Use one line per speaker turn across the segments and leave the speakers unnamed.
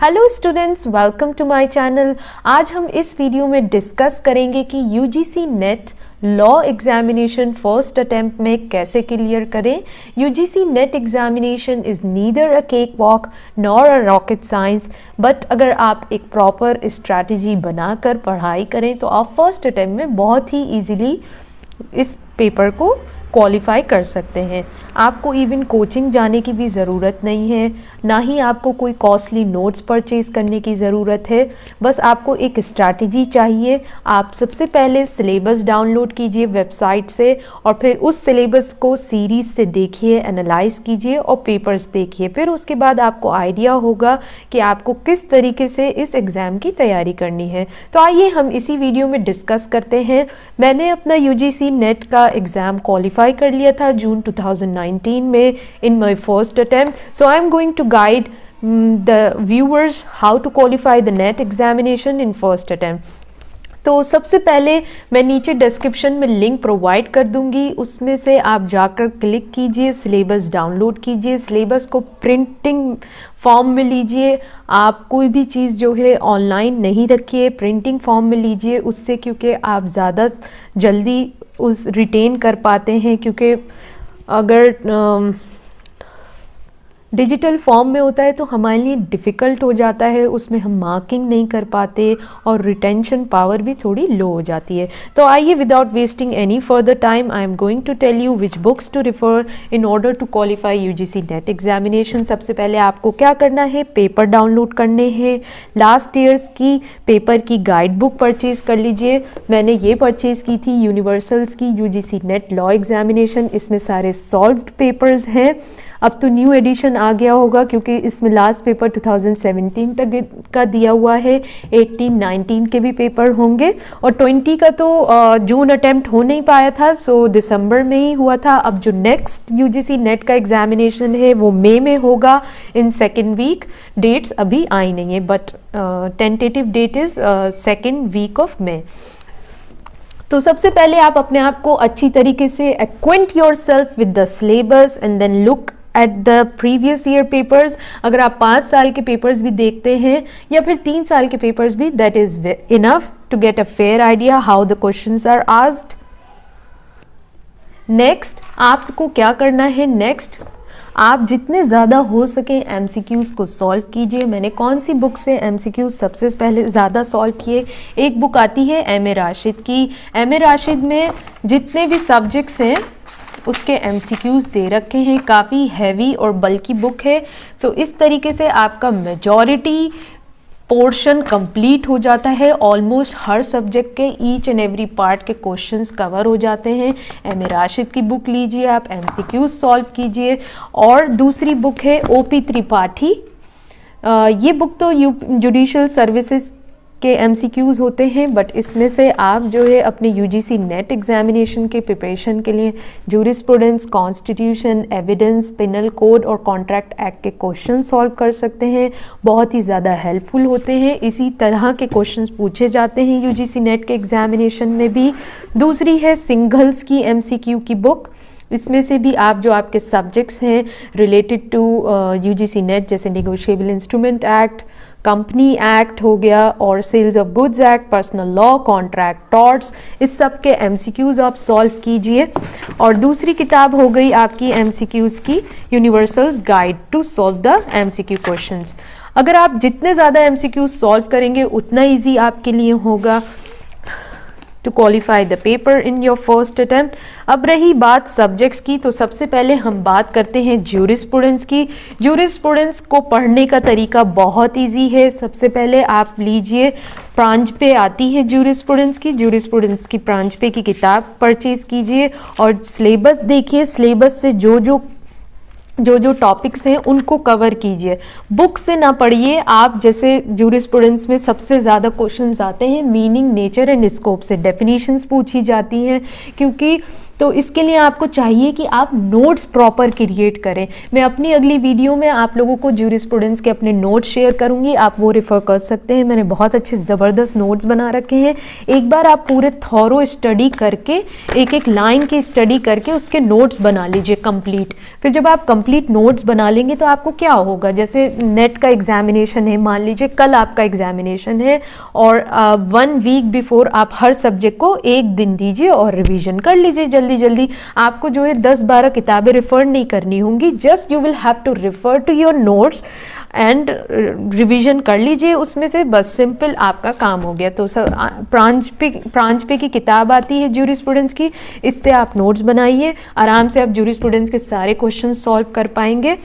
Hello students, welcome to my channel. आज हम इस वीडियो में डिस्कस करेंगे कि UGC NET law examination first attempt में कैसे क्लियर करें। UGC NET examination is neither a cake walk nor a rocket science, but अगर आप एक प्रॉपर स्ट्रैटेजी बनाकर पढ़ाई करें तो आप फर्स्ट अटेम्प्ट में बहुत ही ईजिली इस पेपर को क्वालिफाई कर सकते हैं। आपको इवन कोचिंग जाने की भी ज़रूरत नहीं है, ना ही आपको कोई कॉस्टली नोट्स परचेज करने की ज़रूरत है। बस आपको एक स्ट्रैटेजी चाहिए। आप सबसे पहले सिलेबस डाउनलोड कीजिए वेबसाइट से और फिर उस सिलेबस को सीरीज़ से देखिए, एनालाइज कीजिए और पेपर्स देखिए। फिर उसके बाद आपको आइडिया होगा कि आपको किस तरीके से इस एग्ज़ाम की तैयारी करनी है। तो आइए हम इसी वीडियो में डिस्कस करते हैं। मैंने अपना यूजीसी नेट का एग्ज़ाम क्वालिफाई कर लिया था जून 2019 में in my first attempt. So I am going to guide the viewers how to qualify the NET examination in first attempt. तो सबसे पहले मैं नीचे डिस्क्रिप्शन में लिंक प्रोवाइड कर दूंगी, उसमें से आप जाकर क्लिक कीजिए, सिलेबस डाउनलोड कीजिए, सिलेबस को प्रिंटिंग फॉर्म में लीजिए। आप कोई भी चीज़ जो है ऑनलाइन नहीं रखिए, प्रिंटिंग फॉर्म में लीजिए, उससे क्योंकि आप ज़्यादा जल्दी उस रिटेन कर पाते हैं। क्योंकि अगर डिजिटल फॉर्म में होता है तो हमारे लिए डिफ़िकल्ट हो जाता है, उसमें हम मार्किंग नहीं कर पाते और रिटेंशन पावर भी थोड़ी लो हो जाती है। तो आइए without wasting any further time I am going to tell you which books to refer in order to qualify UGC NET examination. सबसे पहले आपको क्या करना है, पेपर डाउनलोड करने हैं। लास्ट ईयर्स की पेपर की गाइड बुक परचेज़ कर लीजिए। मैंने ये परचेज़ की थी यूनिवर्सल्स की यूजीसी नेट लॉ एग्जामिनेशन। इसमें सारे सॉल्व्ड पेपर्स हैं। अब तो न्यू एडिशन आ गया होगा क्योंकि इसमें लास्ट पेपर 2017 तक का दिया हुआ है, 18, 19 के भी पेपर होंगे और 20 का तो जून अटेम्प्ट हो नहीं पाया था, सो दिसंबर में ही हुआ था। अब जो नेक्स्ट यूजीसी नेट का एग्जामिनेशन है वो मई में होगा इन सेकेंड वीक। डेट्स अभी आई नहीं है but tentative date is second week of May. तो सबसे पहले आप अपने आप को अच्छी तरीके से acquaint yourself with the syllabus and then look at the previous year papers. अगर आप 5 साल के पेपर्स भी देखते हैं या फिर 3 साल के पेपर्स भी, that is enough to get a fair idea how the questions are asked. Next आपको क्या करना है, नेक्स्ट आप जितने ज़्यादा हो सके एमसीक्यूज़ को सॉल्व कीजिए। मैंने कौन सी बुक से एमसीक्यूज़ सबसे पहले ज़्यादा सॉल्व किए, एक बुक आती है एम.ए. राशिद की। एम.ए. राशिद में जितने भी सब्जेक्ट्स हैं उसके एमसीक्यूज़ दे रखे हैं। काफ़ी हैवी और बल्कि बुक है, सो इस तरीके से आपका मेजॉरिटी पोर्शन कंप्लीट हो जाता है। ऑलमोस्ट हर सब्जेक्ट के ईच एंड एवरी पार्ट के क्वेश्चंस कवर हो जाते हैं। एम.ए. राशिद की बुक लीजिए, आप एमसीक्यूज सॉल्व कीजिए। और दूसरी बुक है ओ.पी. त्रिपाठी। ये बुक तो जुडिशियल सर्विसेज के एमसीक्यूज होते हैं, बट इसमें से आप जो है अपने यूजीसी नेट एग्जामिनेशन के प्रिपरेशन के लिए jurisprudence, constitution, evidence, penal code और कॉन्ट्रैक्ट एक्ट के क्वेश्चन सॉल्व कर सकते हैं। बहुत ही ज़्यादा हेल्पफुल होते हैं। इसी तरह के क्वेश्चंस पूछे जाते हैं यूजीसी नेट के एग्जामिनेशन में भी। दूसरी है सिंघल्स की एमसीक्यू की बुक। इसमें से भी आप जो आपके सब्जेक्ट्स हैं रिलेटेड टू यूजीसी नेट, जैसे negotiable instrument act, company act हो गया और sales of goods act, personal law, contract torts, इस सब के एमसीक्यूज़ आप सॉल्व कीजिए। और दूसरी किताब हो गई आपकी एमसीक्यूज़ की universals guide to solve the MCQ questions. अगर आप जितने ज़्यादा एमसीक्यूज़ सॉल्व करेंगे उतना ईजी आपके लिए होगा to qualify the paper in your first attempt. अब रही बात सब्जेक्ट्स की, तो सबसे पहले हम बात करते हैं ज्यूरिस्प्रूडेंस की। ज्यूरिस्प्रूडेंस को पढ़ने का तरीका बहुत इजी है। सबसे पहले आप लीजिए, प्रांजपे आती है ज्यूरिस्प्रूडेंस की प्रांजपे की किताब परचेज कीजिए और सिलेबस देखिए। सिलेबस से जो टॉपिक्स हैं उनको कवर कीजिए। बुक से ना पढ़िए आप। जैसे ज्यूरिस्प्रूडेंस में सबसे ज़्यादा क्वेश्चंस आते हैं मीनिंग, नेचर एंड स्कोप से, डेफिनेशंस पूछी जाती हैं क्योंकि तो इसके लिए आपको चाहिए कि आप नोट्स प्रॉपर क्रिएट करें। मैं अपनी अगली वीडियो में आप लोगों को जूरिस्प्रूडेंस के अपने नोट्स शेयर करूंगी, आप वो रेफर कर सकते हैं। मैंने बहुत अच्छे ज़बरदस्त नोट्स बना रखे हैं। एक बार आप पूरे थॉरो स्टडी करके, एक एक लाइन की स्टडी करके उसके नोट्स बना लीजिए कंप्लीट। फिर जब आप कंप्लीट नोट्स बना लेंगे तो आपको क्या होगा, जैसे नेट का एग्जामिनेशन है, मान लीजिए कल आपका एग्जामिनेशन है, और 1 वीक बिफोर आप हर सब्जेक्ट को एक दिन दीजिए और रिवीजन कर लीजिए जल्दी जल्दी। आपको जो है 10-12 किताबें रेफर नहीं करनी होंगी, just you will have to refer to your notes and revision कर लीजिए उसमें से, बस सिंपल आपका काम हो गया। तो सब प्रांजपे की किताब आती है जूरिस्प्रूडेंस की, इससे आप नोट्स बनाइए, आराम से आप जूरिस्प्रूडेंस के सारे क्वेश्चन सॉल्व कर पाएंगे।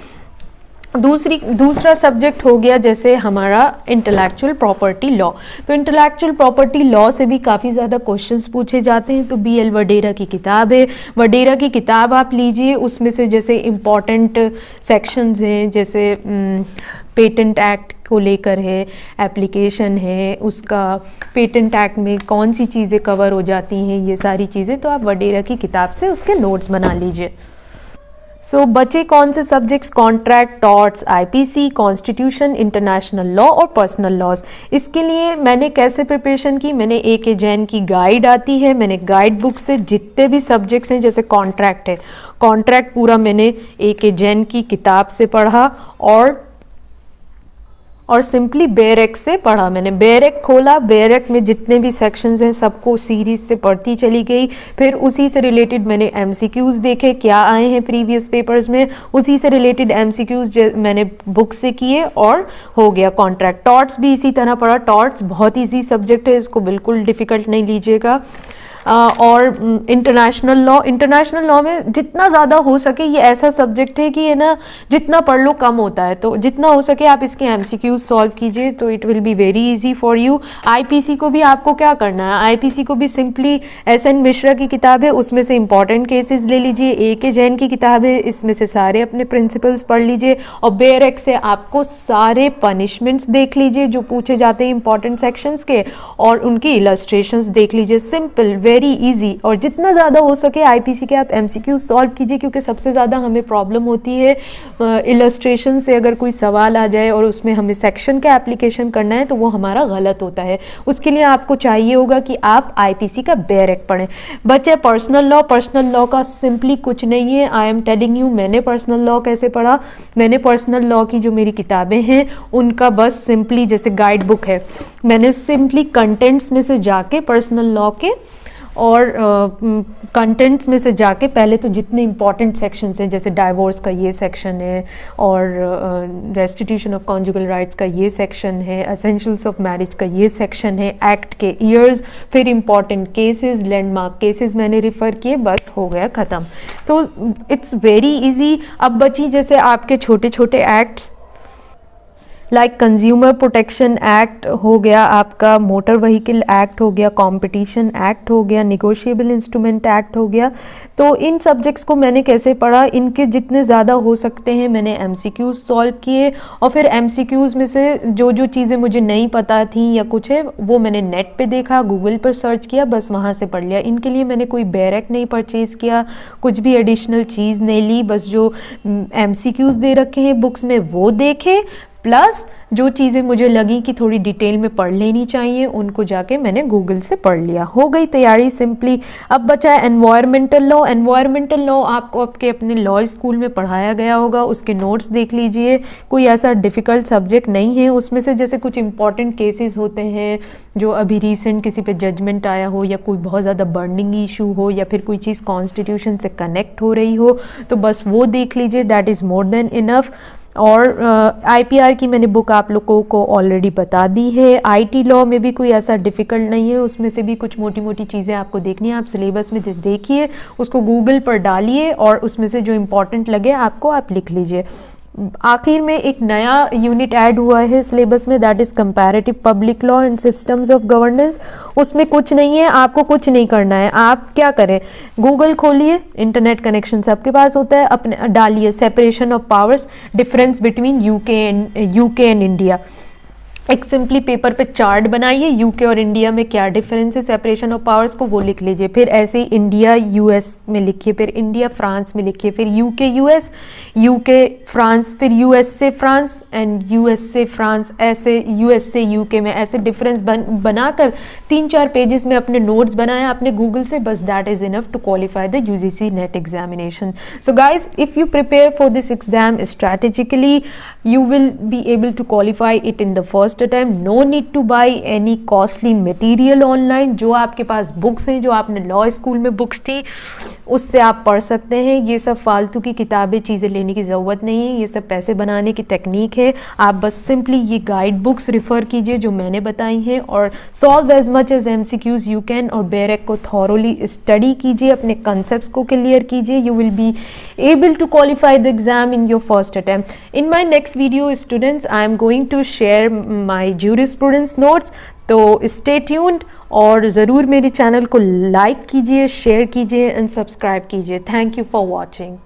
दूसरा सब्जेक्ट हो गया जैसे हमारा इंटेलेक्चुअल प्रॉपर्टी लॉ। तो इंटेलेक्चुअल प्रॉपर्टी लॉ से भी काफ़ी ज़्यादा क्वेश्चंस पूछे जाते हैं। तो BL वडेरा की किताब है, वडेरा की किताब आप लीजिए, उसमें से जैसे इम्पॉर्टेंट सेक्शंस हैं, जैसे पेटेंट एक्ट को लेकर है, एप्लीकेशन है उसका, पेटेंट एक्ट में कौन सी चीज़ें कवर हो जाती हैं, ये सारी चीज़ें। तो आप वडेरा की किताब से उसके नोट्स बना लीजिए। सो बचे कौन से subjects, contract, torts, IPC, constitution, international law और पर्सनल लॉज। इसके लिए मैंने कैसे प्रिपरेशन की, मैंने AK जैन की गाइड आती है, मैंने गाइड बुक से जितने भी सब्जेक्ट्स हैं, जैसे कॉन्ट्रैक्ट है, कॉन्ट्रैक्ट पूरा मैंने AK जैन की किताब से पढ़ा और सिंपली बेरेक से पढ़ा। मैंने बेरेक खोला, बेरेक में जितने भी सेक्शंस हैं सबको सीरीज से पढ़ती चली गई। फिर उसी से रिलेटेड मैंने MCQs देखे क्या आए हैं प्रीवियस पेपर्स में, उसी से रिलेटेड MCQs मैंने बुक से किए और हो गया कॉन्ट्रैक्ट। टॉर्ट्स भी इसी तरह पढ़ा, टॉर्ट्स बहुत ईजी सब्जेक्ट है, इसको बिल्कुल डिफिकल्ट नहीं लीजिएगा। और इंटरनेशनल लॉ में जितना ज़्यादा हो सके, ये ऐसा सब्जेक्ट है कि है ना, जितना पढ़ लो कम होता है, तो जितना हो सके आप इसके MCQs सॉल्व कीजिए, तो it will be very easy for you. IPC को भी आपको क्या करना है, IPC को भी सिंपली SN मिश्रा की किताब है, उसमें से इंपॉर्टेंट केसेस ले लीजिए। AK जैन की किताब है, इसमें से सारे अपने प्रिंसिपल्स पढ़ लीजिए, और बेरेक से आपको सारे पनिशमेंट्स देख लीजिए जो पूछे जाते हैं इंपॉर्टेंट सेक्शंस के, और उनकी इलस्ट्रेशंस देख लीजिए। Simple, very easy. और जितना ज़्यादा हो सके IPC के आप MCQ सॉल्व कीजिए, क्योंकि सबसे ज़्यादा हमें प्रॉब्लम होती है इलस्ट्रेशन से। अगर कोई सवाल आ जाए और उसमें हमें सेक्शन का एप्लीकेशन करना है तो वो हमारा गलत होता है। उसके लिए आपको चाहिए होगा कि आप IPC का बेरेक पढ़ें। बचे पर्सनल लॉ, पर्सनल लॉ का सिंपली कुछ नहीं है, आई एम टेलिंग यू। मैंने पर्सनल लॉ कैसे पढ़ा, मैंने पर्सनल लॉ की जो मेरी किताबें हैं उनका बस सिंपली, जैसे गाइड बुक है, मैंने सिंपली कंटेंट्स में से जाके पर्सनल लॉ के और कंटेंट्स में से जाके पहले तो जितने इंपॉर्टेंट सेक्शंस हैं, जैसे डाइवोर्स का ये सेक्शन है, और रेस्टिट्यूशन ऑफ कॉन्जुगल राइट्स का ये सेक्शन है, एसेंशियल्स ऑफ मैरिज का ये सेक्शन है, एक्ट के ईयर्स, फिर इंपॉर्टेंट केसेस, लैंडमार्क केसेस मैंने रिफ़र किए, बस हो गया ख़त्म। तो इट्स वेरी इजी। अब बची जैसे आपके छोटे छोटे acts, like consumer protection act हो गया आपका, मोटर व्हीकल एक्ट हो गया, कंपटीशन एक्ट हो गया, निगोशिएबल इंस्ट्रूमेंट एक्ट हो गया। तो इन सब्जेक्ट्स को मैंने कैसे पढ़ा, इनके जितने ज़्यादा हो सकते हैं मैंने MCQs सॉल्व किए, और फिर MCQs में से जो जो चीज़ें मुझे नहीं पता थी या कुछ है वो मैंने नेट पे देखा, गूगल पर सर्च किया, बस वहाँ से पढ़ लिया। इनके लिए मैंने कोई बेरेक नहीं परचेज़ किया, कुछ भी एडिशनल चीज़ नहीं ली, बस जो MCQs दे रखे हैं बुक्स में वो देखे, प्लस जो चीज़ें मुझे लगी कि थोड़ी डिटेल में पढ़ लेनी चाहिए उनको जाके मैंने गूगल से पढ़ लिया, हो गई तैयारी सिंपली। अब बचा है एनवायरमेंटल लॉ। एनवायरमेंटल लॉ आपको आपके अपने लॉ स्कूल में पढ़ाया गया होगा, उसके नोट्स देख लीजिए, कोई ऐसा डिफ़िकल्ट सब्जेक्ट नहीं है उसमें से। जैसे कुछ इंपॉर्टेंट केसेस होते हैं जो अभी रिसेंट किसी पे जजमेंट आया हो, या कोई बहुत ज़्यादा बर्निंग इशू हो, या फिर कोई चीज़ कॉन्स्टिट्यूशन से कनेक्ट हो रही हो, तो बस वो देख लीजिए, that is more than enough. और IPR की मैंने बुक आप लोगों को ऑलरेडी बता दी है। IT लॉ में भी कोई ऐसा डिफ़िकल्ट नहीं है, उसमें से भी कुछ मोटी मोटी चीज़ें आपको देखनी है, आप सिलेबस में देखिए, उसको गूगल पर डालिए और उसमें से जो इम्पोर्टेंट लगे आपको आप लिख लीजिए। आखिर में एक नया यूनिट ऐड हुआ है सिलेबस में, that is comparative public law and systems of governance. उसमें कुछ नहीं है, आपको कुछ नहीं करना है। आप क्या करें, गूगल खोलिए, इंटरनेट कनेक्शन सबके पास होता है, अपने डालिए separation of powers, difference between UK and India. एक सिंपली पेपर पे चार्ट बनाइए, यूके और इंडिया में क्या डिफरेंस है सेपरेशन ऑफ पावर्स को वो लिख लीजिए। फिर ऐसे ही इंडिया यूएस में लिखिए, फिर इंडिया फ्रांस में लिखिए, फिर यूके यूएस, यूके फ्रांस, फिर यूएस से फ्रांस एंड यूएस से फ्रांस, ऐसे यूएस से यूके में ऐसे डिफरेंस बनाकर 3-4 पेजेस में अपने नोट्स बनाए आपने गूगल से, बस that is enough to qualify the UGC NET examination. So guys, if you prepare for this exam strategically, you will be able to qualify it in the first attempt. No need to buy any costly material online. जो आपके पास books हैं, जो आपने law school में books थी उससे आप पढ़ सकते हैं। ये सब फालतू की किताबें चीज़ें लेने की ज़रूरत नहीं है, ये सब पैसे बनाने की टेक्निक है। आप बस सिंपली ये गाइड बुक्स रिफ़र कीजिए जो मैंने बताई हैं, और solve as much as MCQs you can, और बेरेक को थॉरोली स्टडी कीजिए, अपने कंसेप्ट को क्लियर कीजिए। You will be able to qualify the exam in your first attempt. In my next video students, I am going to share my jurisprudence notes, तो stay tuned और ज़रूर मेरे channel को like कीजिए, share कीजिए and subscribe कीजिए। Thank you for watching.